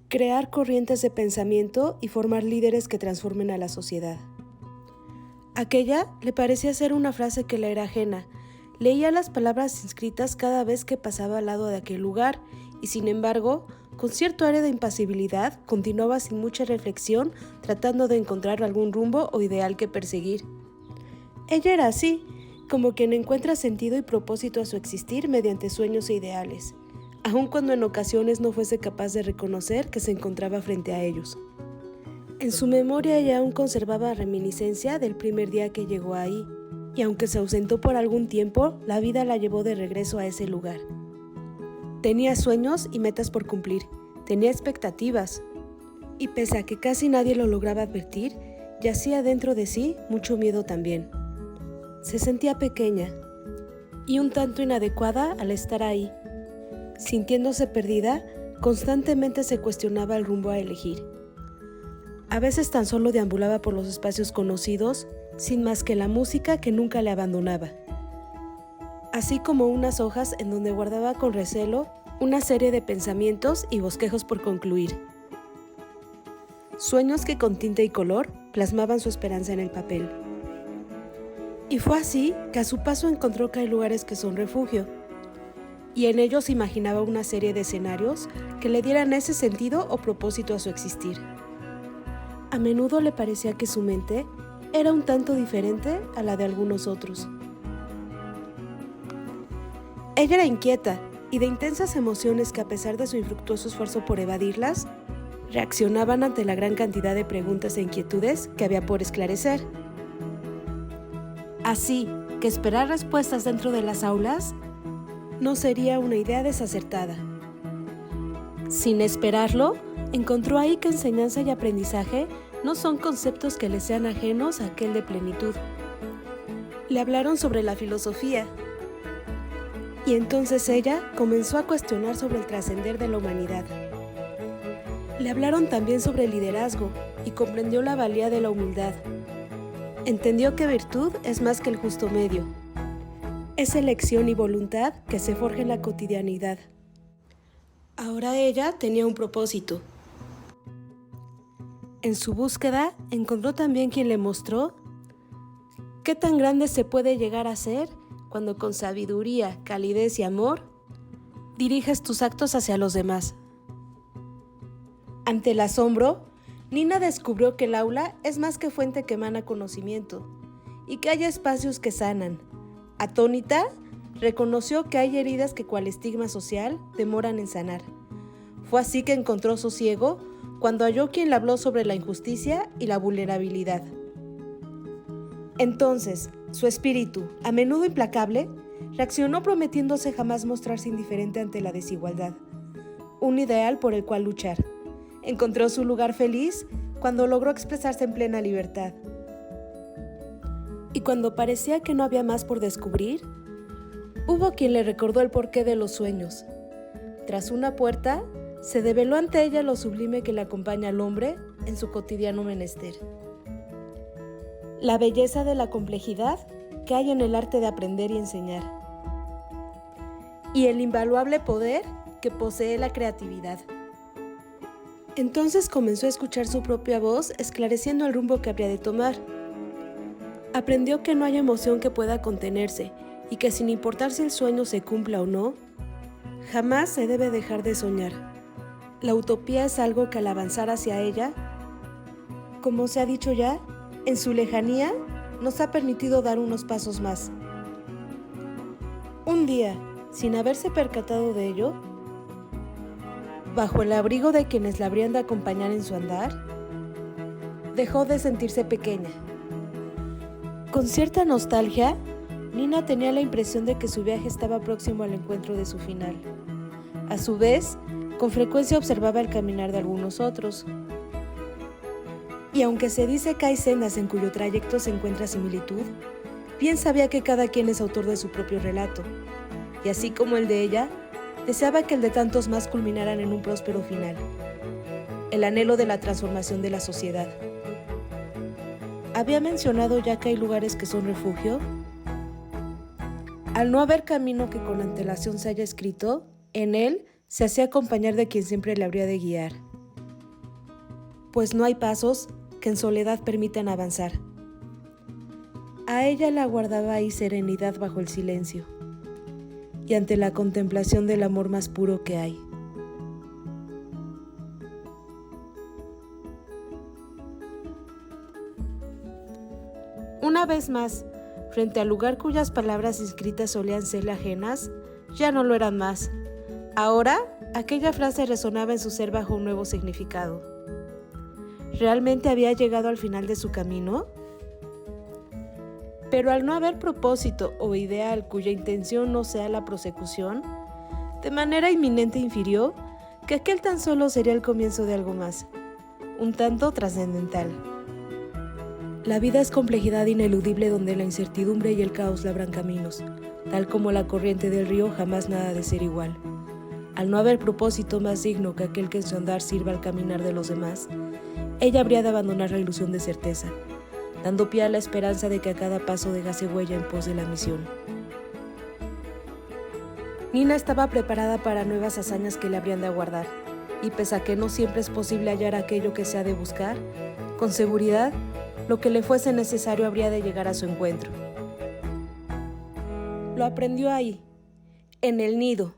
crear corrientes de pensamiento y formar líderes que transformen a la sociedad. Aquella le parecía ser una frase que le era ajena. Leía las palabras inscritas cada vez que pasaba al lado de aquel lugar y, sin embargo, con cierto área de impasibilidad, continuaba sin mucha reflexión tratando de encontrar algún rumbo o ideal que perseguir. Ella era así, como quien encuentra sentido y propósito a su existir mediante sueños e ideales, aun cuando en ocasiones no fuese capaz de reconocer que se encontraba frente a ellos. En su memoria ella aún conservaba reminiscencia del primer día que llegó ahí, y aunque se ausentó por algún tiempo, la vida la llevó de regreso a ese lugar. Tenía sueños y metas por cumplir, tenía expectativas, y pese a que casi nadie lo lograba advertir, yacía dentro de sí mucho miedo también. Se sentía pequeña y un tanto inadecuada al estar ahí. Sintiéndose perdida, constantemente se cuestionaba el rumbo a elegir. A veces tan solo deambulaba por los espacios conocidos, sin más que la música que nunca le abandonaba, así como unas hojas en donde guardaba con recelo una serie de pensamientos y bosquejos por concluir. Sueños que con tinta y color plasmaban su esperanza en el papel. Y fue así que a su paso encontró que hay lugares que son refugio, y en ellos imaginaba una serie de escenarios que le dieran ese sentido o propósito a su existir. A menudo le parecía que su mente era un tanto diferente a la de algunos otros. Ella era inquieta y de intensas emociones que, a pesar de su infructuoso esfuerzo por evadirlas, reaccionaban ante la gran cantidad de preguntas e inquietudes que había por esclarecer. Así que esperar respuestas dentro de las aulas no sería una idea desacertada. Sin esperarlo, encontró ahí que enseñanza y aprendizaje no son conceptos que le sean ajenos a aquel de plenitud. Le hablaron sobre la filosofía, y entonces ella comenzó a cuestionar sobre el trascender de la humanidad. Le hablaron también sobre el liderazgo y comprendió la valía de la humildad. Entendió que virtud es más que el justo medio. Es elección y voluntad que se forja en la cotidianidad. Ahora ella tenía un propósito. En su búsqueda encontró también quien le mostró qué tan grande se puede llegar a ser cuando con sabiduría, calidez y amor diriges tus actos hacia los demás. Ante el asombro, Nina descubrió que el aula es más que fuente que emana conocimiento y que hay espacios que sanan. Atónita, reconoció que hay heridas que, cual estigma social, demoran en sanar. Fue así que encontró sosiego cuando halló quien le habló sobre la injusticia y la vulnerabilidad. Entonces, su espíritu, a menudo implacable, reaccionó prometiéndose jamás mostrarse indiferente ante la desigualdad, un ideal por el cual luchar. Encontró su lugar feliz cuando logró expresarse en plena libertad. Y cuando parecía que no había más por descubrir, hubo quien le recordó el porqué de los sueños. Tras una puerta, se develó ante ella lo sublime que le acompaña al hombre en su cotidiano menester. La belleza de la complejidad que hay en el arte de aprender y enseñar. Y el invaluable poder que posee la creatividad. Entonces comenzó a escuchar su propia voz esclareciendo el rumbo que habría de tomar. Aprendió que no hay emoción que pueda contenerse y que, sin importar si el sueño se cumpla o no, jamás se debe dejar de soñar. La utopía es algo que, al avanzar hacia ella, como se ha dicho ya, en su lejanía nos ha permitido dar unos pasos más. Un día, sin haberse percatado de ello, bajo el abrigo de quienes la habrían de acompañar en su andar, dejó de sentirse pequeña. Con cierta nostalgia, Nina tenía la impresión de que su viaje estaba próximo al encuentro de su final. A su vez, con frecuencia observaba el caminar de algunos otros. Y aunque se dice que hay sendas en cuyo trayecto se encuentra similitud, bien sabía que cada quien es autor de su propio relato, y así como el de ella, deseaba que el de tantos más culminaran en un próspero final, el anhelo de la transformación de la sociedad. ¿Había mencionado ya que hay lugares que son refugio? Al no haber camino que con antelación se haya escrito, en él se hacía acompañar de quien siempre le habría de guiar. pues no hay pasos que en soledad permitan avanzar. A ella la aguardaba ahí serenidad bajo el silencio y ante la contemplación del amor más puro que hay. Una vez más, frente al lugar cuyas palabras inscritas solían serle ajenas, ya no lo eran más. Ahora, aquella frase resonaba en su ser bajo un nuevo significado. ¿Realmente había llegado al final de su camino? Pero al no haber propósito o ideal cuya intención no sea la prosecución, de manera inminente infirió que aquel tan solo sería el comienzo de algo más, un tanto trascendental. La vida es complejidad ineludible donde la incertidumbre y el caos labran caminos, tal como la corriente del río jamás nada ha de ser igual. Al no haber propósito más digno que aquel que en su andar sirva al caminar de los demás, ella habría de abandonar la ilusión de certeza, dando pie a la esperanza de que a cada paso dejase huella en pos de la misión. Nina estaba preparada para nuevas hazañas que le habrían de aguardar, y pese a que no siempre es posible hallar aquello que se ha de buscar, con seguridad, lo que le fuese necesario habría de llegar a su encuentro. Lo aprendió ahí, en el nido,